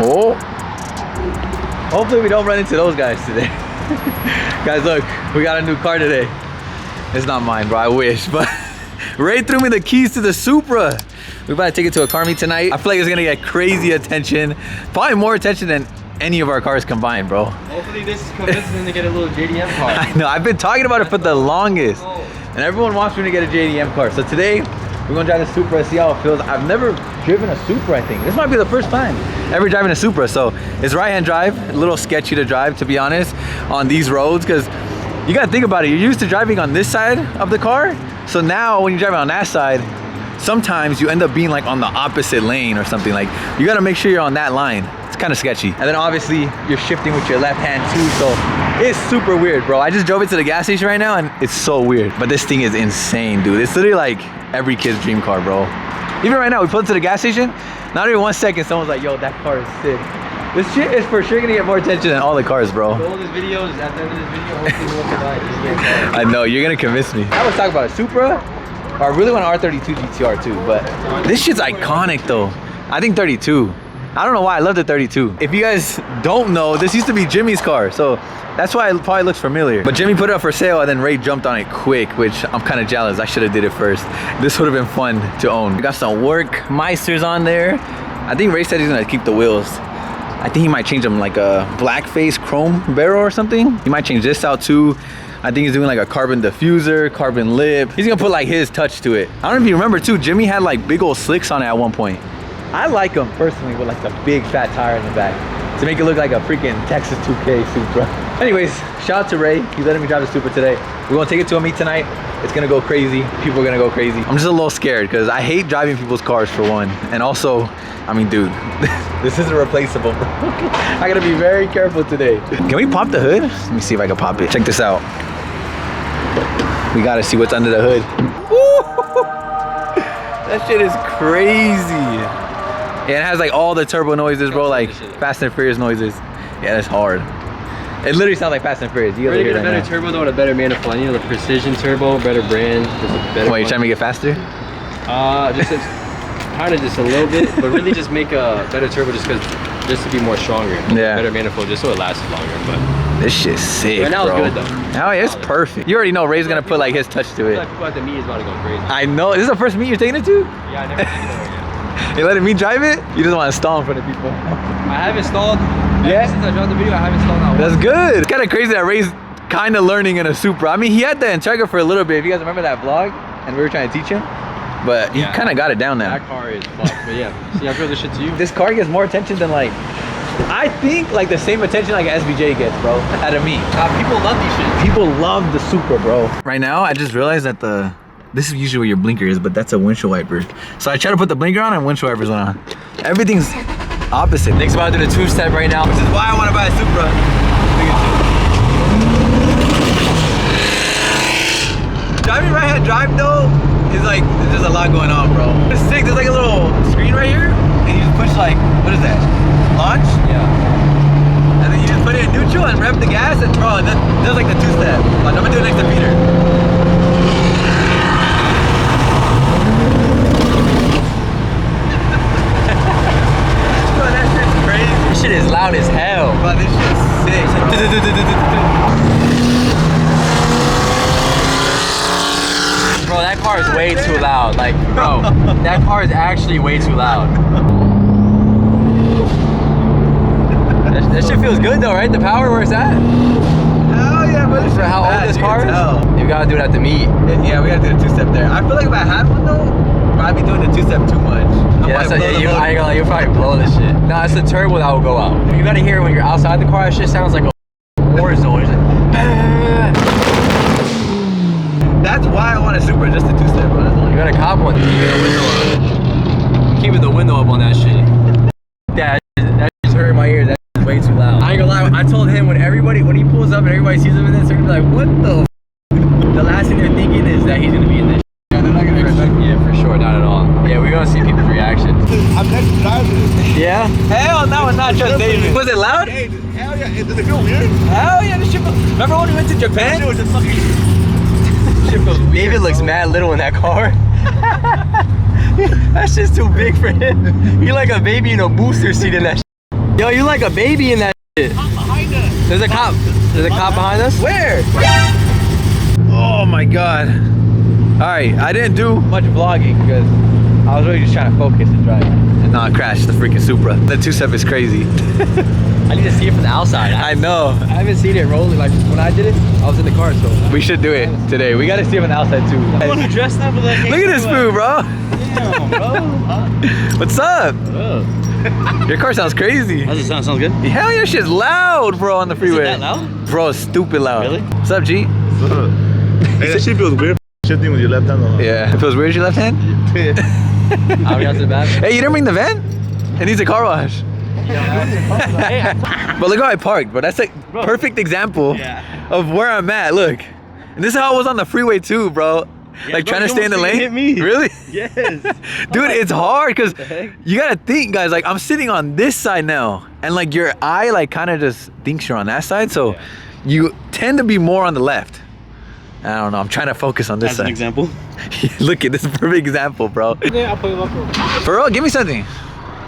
Oh. Hopefully we don't run into those guys today. Guys, look, we got a new car today. It's not mine, bro, I wish, but Ray threw me the keys to the Supra. We're about to take it to a car meet tonight. I feel like it's gonna get crazy attention. Probably more attention than any of our cars combined, bro. Hopefully this convinces him to get a little JDM car. I know, I've been talking about it for the longest. And everyone wants me to get a JDM car. So today, we're gonna drive the Supra, see how it feels. I've never driven a Supra, I think. This might be the first time ever driving a Supra. So it's right-hand drive, a little sketchy to drive, to be honest, on these roads, because you gotta think about it. You're used to driving on this side of the car. So now when you're driving on that side, sometimes you end up being like on the opposite lane or something. Like, you gotta make sure you're on that line. It's kind of sketchy. And then obviously you're shifting with your left hand too, so it's super weird, bro. I just drove it to the gas station right now and it's so weird. But this thing is insane, dude. It's literally like every kid's dream car, bro. Even right now, we pulled to the gas station, not even 1 second, someone's like, yo, that car is sick. This shit is for sure gonna get more attention than all the cars, bro. So all these videos, at the end of this video, hopefully we'll buy it. I know, you're gonna convince me. I was talking about a Supra. I really want an R32 GTR too, but this shit's iconic though. I think 32. I don't know why I love the 32. If you guys don't know, this used to be Jimmy's car, so that's why it probably looks familiar. But Jimmy put it up for sale and then Ray jumped on it quick, which I'm kind of jealous. I should have did it first. This would have been fun to own. We got some work Meisters on there. I think Ray said he's gonna keep the wheels. I think he might change them like a black face chrome barrel or something. He might change this out too. I think he's doing like a carbon diffuser, carbon lip. He's gonna put like his touch to it. I don't know if you remember too, Jimmy had like big old slicks on it at one point. I like them personally with like the big fat tire in the back to make it look like a freaking Texas 2K Supra. Anyways, shout out to Ray. He's letting me drive the Supra today. We're gonna take it to a meet tonight. It's gonna go crazy. People are gonna go crazy. I'm just a little scared because I hate driving people's cars for one. And also, I mean, dude, this isn't replaceable, bro. I gotta be very careful today. Can we pop the hood? Let me see if I can pop it. Check this out. We gotta see what's under the hood. Woo! That shit is crazy. Yeah, it has like all the turbo noises, bro, like Fast and Furious noises. Yeah, that's hard. It literally sounds like Fast and Furious. You gotta hear a better turbo though, and a better manifold. I need a precision turbo, better brand, just a better. Wait, you trying to make it faster? Just a little bit, but really just make a better turbo just to be more stronger. Yeah. Better manifold, just so it lasts longer. But this shit's sick, right now bro. It's good though. Oh, yeah, it's perfect. You already know Ray's gonna put like his touch to it. Like people at the meet is about to go crazy. I know. This is the first meet you're taking it to? Yeah, I never taken it over yet. You letting me drive it? You just want to stall in front of people. I have installed. Yeah. Since I dropped the video, I have installed now. That's good. It's kind of crazy that Ray's kind of learning in a Supra. I mean, he had the Integra for a little bit. If you guys remember that vlog, and we were trying to teach him, but he kind of got it down now. That car is fucked. But yeah, see, I feel this shit to you. This car gets more attention than like, I think like the same attention like an SVJ gets, bro, out of me. People love these shit. People love the Supra, bro. Right now, I just realized that this is usually where your blinker is, but that's a windshield wiper. So I try to put the blinker on and windshield wipers went on. Everything's opposite. Nick's about to do the two-step right now, which is why I want to buy a Supra. Driving right-hand drive though is like, there's just a lot going on, bro. It's sick. There's like a little screen right here, and you just push like, what is that? Launch? Yeah. And then you just put it in neutral and rev the gas, and bro, and then there's like the two-step. Like, I'm gonna do it next to Peter. This shit is loud as hell. Bro, this shit's sick. Bro, that car is way too loud. Like, bro, that car is actually way too loud. That shit feels good though, right? The power, where's that? Hell yeah, but For how old this car is? You gotta do it at the meet. Yeah, we gotta do the two-step there. I feel like if I had one though, I'd be doing the two-step too much. Yeah, I ain't gonna lie, you'll probably blow this shit. No, it's the turbo that will go out. You gotta hear it when you're outside the car, that shit sounds like a war zone. It's like, that's why I want a Supra, just a two-step, bro. That's all you gotta cop one. Keeping the window up on that shit. That just hurt my ears. That's way too loud. I ain't gonna lie, I told him when he pulls up and everybody sees him in this, they're gonna be like, what the f? The last thing they're thinking is that he's gonna be in this. Yeah, they're not gonna expect it. Yeah, for sure, not at all. Yeah, we're gonna see people's reactions. I'm next to drive this. Yeah? Hell no, it's not just David. Was it loud? Hey, hell yeah. Does it feel weird? Hell yeah, this shit was... Remember when we went to Japan? It was just fucking... David looks mad little in that car. That shit's too big for him. He like a baby in a booster seat in that shit. Yo, you like a baby in that shit. There's a cop. There's a cop behind us. Where? Oh my god. Alright, I didn't do much vlogging because I was really just trying to focus and drive and not crash the freaking Supra. The two-step is crazy. I need to see it from the outside. I know. I haven't seen it rolling. Like when I did it, I was in the car, so. We should do it today. We gotta see it from the outside too. I want to dress up with Look at this food, bro. Damn, bro. What's up? Your car sounds crazy. Does it sound good? Hell yeah, shit's loud, bro, on the freeway. Is it that loud? Bro, it's stupid loud. Really? What's up, G? Hey, that shit feels weird. Shifting with your left hand on. Yeah. It feels weird with your left hand? I'll be out to the back. Hey, you didn't bring the van? It needs a car wash. But look how I parked, bro. That's a perfect example of where I'm at. Look. And this is how I was on the freeway too, bro. Like bro, trying to stay in the lane. hit me. Really? Yes. Dude, it's hard because you gotta think, guys. Like I'm sitting on this side now, and like your eye, like kind of just thinks you're on that side, so you tend to be more on the left. I don't know. I'm trying to focus on this As side. an example. Look at this is a perfect example, bro. Yeah, I'll put you up. For real, give me something.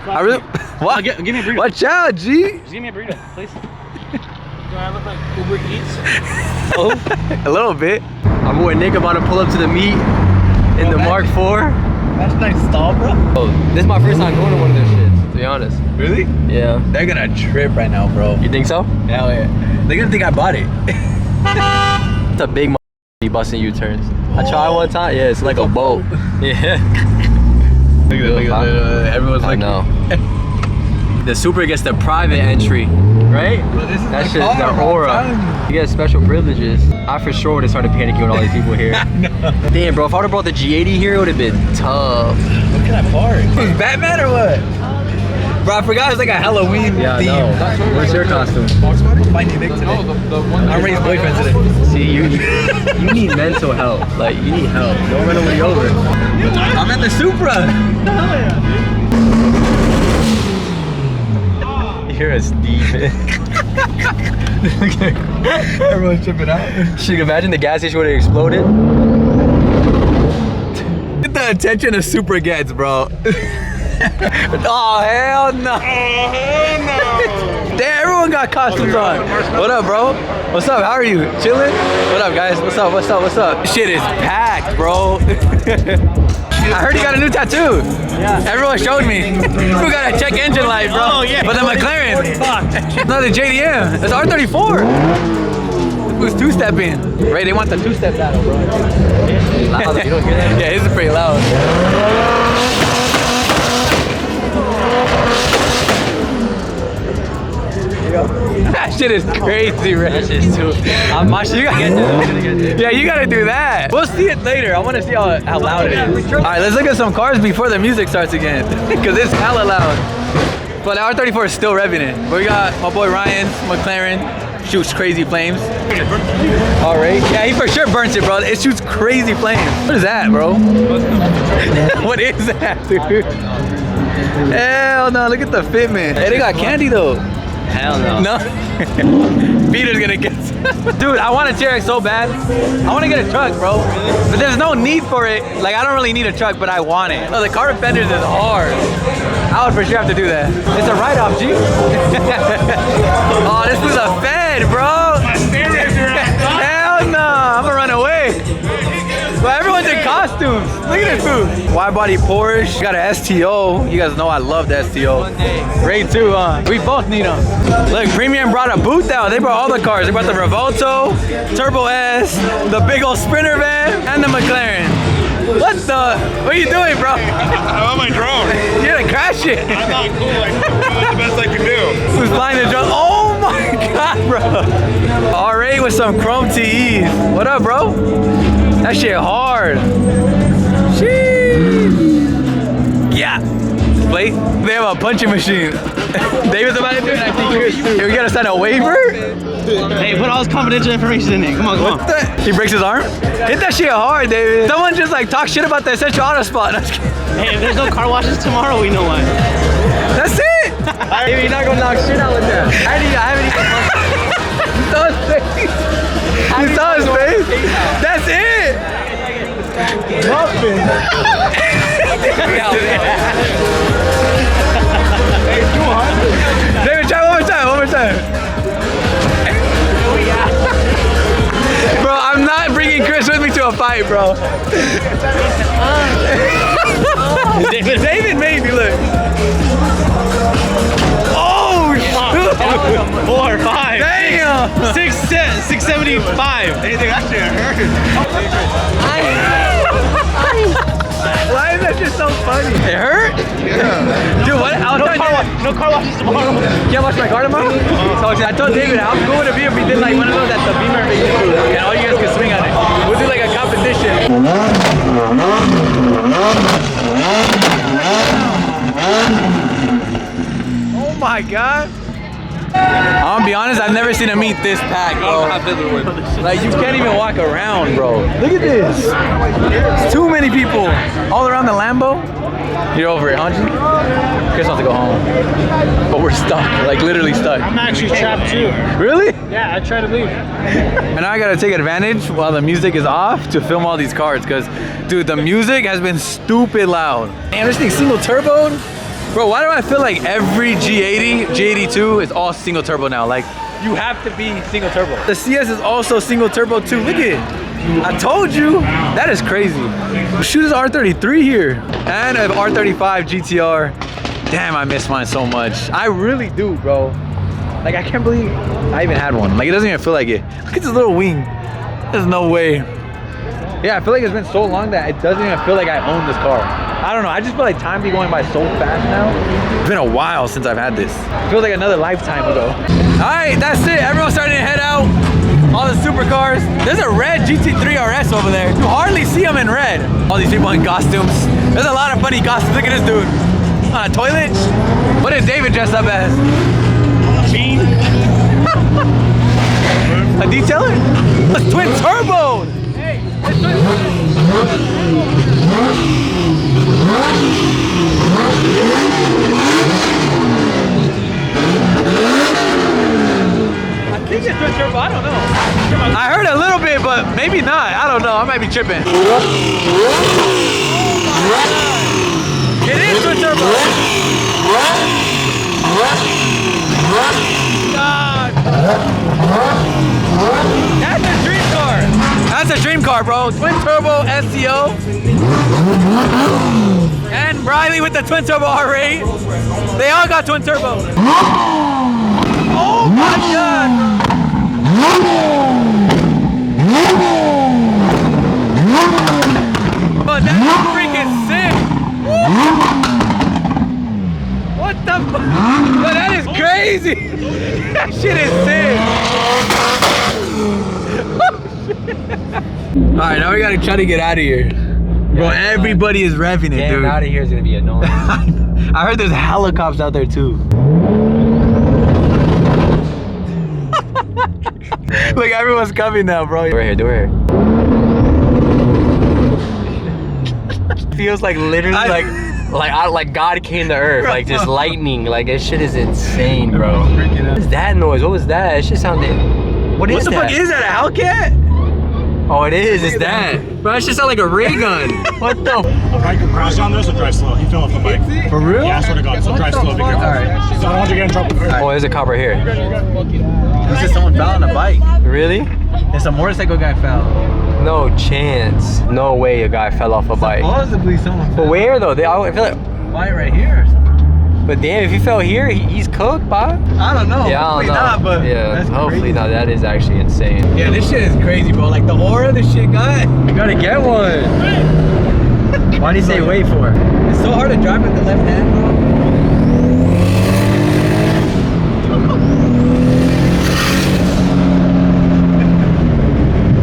I really. What? Give me a burrito. Watch out, G. Just give me a burrito, please. Do I look like Uber Eats? A little bit. I'm with Nick about to pull up to the meet in the Mark 4. That's nice stall, bro. Oh, this is my first time going to one of their shits, to be honest. Really? Yeah. They're gonna trip right now, bro. You think so? Hell yeah. They're gonna think I bought it. It's a big be busting U-turns. I tried one time. Yeah, it's like a boat. Yeah. Look at that. Everyone's I like, know. The Supra gets the private entry, right? this is That my shit, car, the bro, aura. I'm telling You get special privileges. I for sure would have started panicking with all these people here. Damn, bro, if I would have brought the G80 here, it would have been tough. Look at that park. Who's Batman or what? Bro, I forgot it's like a Halloween Yeah, theme. no. What's your costume? FindingNick today. I'm Ray's boyfriend today. See, you need mental health. Like, you need help. Don't run nobody over. I'm at the Supra. You're a Steven. Everyone's tripping out. Shit, imagine the gas station would have exploded. Get the attention a Supra gets, bro. Oh, hell no. Oh, hell no. Damn, everyone got costumes on. What up, bro? What's up? How are you? Chilling? What up, guys? What's up? What's up? What's up? Shit is packed, bro. I heard you got a new tattoo. Yeah. Everyone showed me. You got a check engine light, bro. Oh, yeah. But the McLaren. No, the JDM. It's R34. Who's two-stepping? Ray, they want the two-step battle, bro. Loud, you don't hear that? Yeah, it's pretty loud. That shit is crazy, Ray. That shit's too. My shit, Yeah, you gotta do that. We'll see it later. I wanna see how loud it is. All right, let's look at some cars before the music starts again. Cause it's hella loud. But the R34 is still revving it. But we got my boy Ryan's McLaren. Shoots crazy flames. All right. Yeah, he for sure burns it, bro. It shoots crazy flames. What is that, bro? What is that, dude? Hell no, look at the fitment. Hey, they got candy though. Hell no. No? Peter's gonna get Dude, I want a TRX so bad. I want to get a truck, bro. But there's no need for it. Like, I don't really need a truck, but I want it. No, the carbon fenders is hard. I would for sure have to do that. It's a write-off, G. Oh, this is a Fed, bro. Hell no. I'm gonna run away. But everyone's in costumes. Look at this food. Wide body Porsche. Got an STO. You guys know I love the STO. Great too, huh? We both need them. Look, Premium brought a booth out. They brought all the cars. They brought the Revolto, Turbo S, the big old Sprinter van, and the McLaren. What the? What are you doing, bro? I'm on my drone. You're gonna crash it. I'm not cool. Like, that's the best I can do. Who's flying the drone? Oh my God, bro. R8 with some chrome TEs. What up, bro? That shit hard. Sheesh. Yeah. Plate. They have a punching machine. David's about to do it. I think we gotta sign a waiver. Hey, put all this confidential information in there. Come on, come on. He breaks his arm. Hit that shit hard, David. Someone just like talk shit about the Essential Auto Spot. Hey, if there's no car washes tomorrow, we know why. That's it. Hey, you're not gonna knock shit out with that. I haven't even. You saw his face? That's it! Muffin! David, right, bro. David made me look. Oh, shoot. 4, 5, Damn. 675. Anything actually hurt. Why is that just so funny? It hurt? Yeah. Dude, what? I'll tell you. No car washes tomorrow. Can't wash my car tomorrow? So I told David, how cool would it be if we did like one of those at the Beamer and all you guys can swing on it. We'll do like a competition. Oh my god. I'm gonna be honest, I've never seen a meet this packed, bro. Like, you can't even walk around, bro. Look at this. It's too many people. All around the Lambo. You're over it, aren't you? Chris wants to go home. But we're stuck, like literally stuck. I'm actually trapped too. Really? Yeah, I tried to leave. And now I gotta take advantage while the music is off to film all these cars, because, dude, the music has been stupid loud. Man, this thing's single turboed. Bro, why do I feel like every G80, G82 is all single turbo now? Like, you have to be single turbo. The CS is also single turbo too. Look at it. I told you. That is crazy. Shoot, this R33 here. And an R35 GTR. Damn, I miss mine so much. I really do, bro. Like, I can't believe I even had one. Like, it doesn't even feel like it. Look at this little wing. There's no way. Yeah, I feel like it's been so long that it doesn't even feel like I own this car. I don't know, I just feel like time be going by so fast now. It's been a while since I've had this. It feels like another lifetime ago. All right, that's it. Everyone's starting to head out. All the supercars. There's a red GT3 RS over there. You hardly see them in red. All these people in costumes. There's a lot of funny costumes. Look at this dude. On a toilet? What is David dressed up as? Bean. A detailer? It's twin turbo! Hey, it's twin turbo! I think it's twin turbo, I don't know. I heard a little bit, but maybe not. I don't know, I might be tripping. Oh my God. It is twin turbo! God. That's a dream car. That's a dream car, bro. Twin turbo SEO. And Riley with the twin turbo R8. They all got twin turbo. Oh my God. But that's freaking sick. What the fuck? But that is crazy. That shit is sick. Alright, now we gotta try to get out of here. Bro, everybody is revving it, dude. Out of here is gonna be annoying. I heard there's helicopters out there too. Look, everyone's coming now, bro. Do it here. Feels like literally like God came to earth, like just lightning. Like this shit is insane, bro. What is that noise? What was that? It shit sounded. What the fuck is that? A Hellcat? Oh, it is. It's that. Bro, that shit sound like a ray gun. What the? Right, crash on there, so drive slow. He fell off the bike. For real? Yeah, I swear to God. So drive slow. Be careful. Alright. So I don't want you to get in trouble. Oh, there's a cop right here. This is someone fell on a bike. Really? It's a motorcycle guy fell. No chance. No way a guy fell off a bike. Supposedly someone fell. But where though? I feel like. Why right here or something? But damn, if he fell here, he's cooked, boy. I don't know. Yeah, hopefully I don't know. not, but yeah, that's hopefully crazy. not. That is actually insane. Yeah, this shit is crazy, bro. Like the aura this shit got. You gotta get one. Why do you say wait for? It's so hard to drive with the left hand, bro.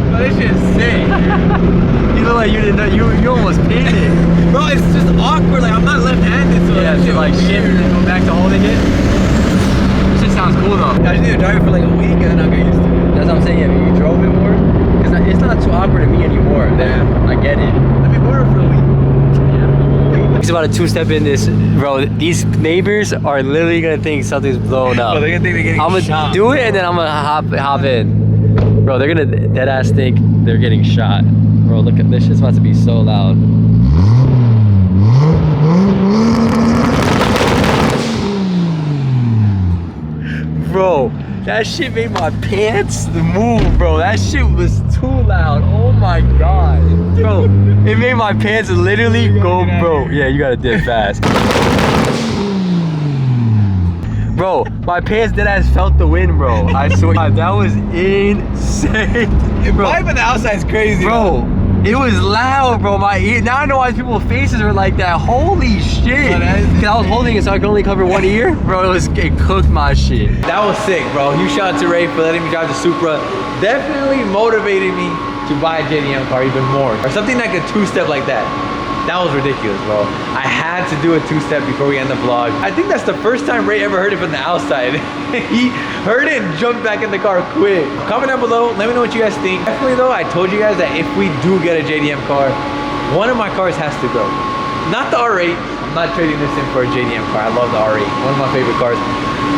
Bro, this shit is sick. You look like you almost painted. Bro, it's just awkward. Like, I'm not left-handed, so Yeah, that so shit like weird. shift and then go back to holding it. This shit sounds cool though. I just need to drive it for like a week and then I'll get used to it. That's what I'm saying. Yeah, if you drove it more, because it's not too awkward to me anymore. Then I get it. Let me borrow it for a week. He's about to two-step in this, bro. These neighbors are literally gonna think something's blown up. Bro, they're gonna think they're getting I'm gonna shot. do it and then I'm gonna hop in. Bro, they're gonna dead ass think they're getting shot. Bro, look at this shit's about to be so loud. Bro, that shit made my pants move, bro. That shit was too loud. Oh my god. Bro, it made my pants literally go, bro. Yeah, you gotta dip fast. Bro, my pants dead ass felt the wind, bro. I swear. That was insane. Bro, Vibe on the outside is crazy. bro, it was loud, bro. My ear. Now I know why people's faces were like that. Holy shit. Cause I was holding it so I could only cover one ear. Bro, it cooked my shit. That was sick, bro. Huge shout out to Ray for letting me drive the Supra. Definitely motivated me to buy a JDM car even more. Or something like a two-step like that. That was ridiculous, bro. I had to do a two-step before we end the vlog. I think that's the first time Ray ever heard it from the outside. He heard it and jumped back in the car quick. Comment down below, let me know what you guys think. Definitely though, I told you guys that if we do get a JDM car, one of my cars has to go. Not the R8. I'm not trading this in for a JDM car. I love the R8, one of my favorite cars.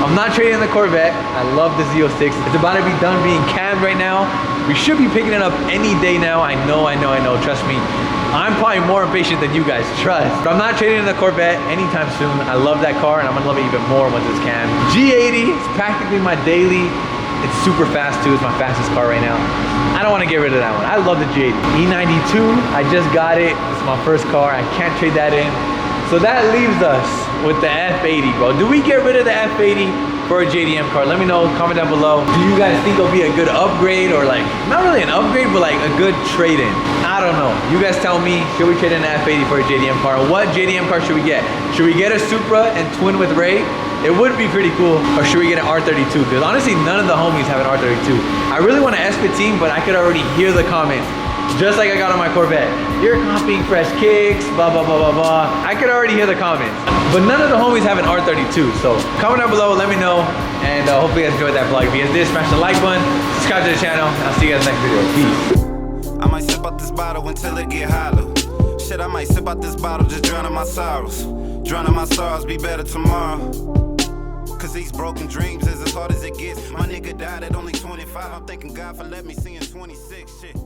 I'm not trading the Corvette. I love the Z06. It's about to be done being cammed right now. We should be picking it up any day now. I know. Trust me. I'm probably more impatient than you guys, trust. But I'm not trading in the Corvette anytime soon. I love that car and I'm gonna love it even more once it's cammed. G80 is practically my daily. It's super fast too. It's my fastest car right now. I don't want to get rid of that one. I love the G80. E92, I just got it. It's my first car. I can't trade that in. So that leaves us with the F80, bro. Do we get rid of the F80 for a JDM car? Let me know, comment down below. Do you guys think it'll be a good upgrade or like, not really an upgrade, but like a good trade-in? I don't know. You guys tell me, should we trade in an F80 for a JDM car? What JDM car should we get? Should we get a Supra and twin with Ray? It would be pretty cool. Or should we get an R32? Because honestly, none of the homies have an R32. I really want an S15, but I could already hear the comments. Just like I got on my Corvette. You're copying fresh kicks, blah, blah, blah, blah, blah. I could already hear the comments. But none of the homies have an R32. So comment down below, let me know. And hopefully you guys enjoyed that vlog. If you guys did, smash the like button, subscribe to the channel. I'll see you guys next video. Peace. I might sip out this bottle until it get hollow. Shit, I might sip out this bottle, just drowning my sorrows. Drowning my sorrows, be better tomorrow. Cause these broken dreams is as hard as it gets. My nigga died at only 25. I'm thanking God for letting me see in 26. Shit.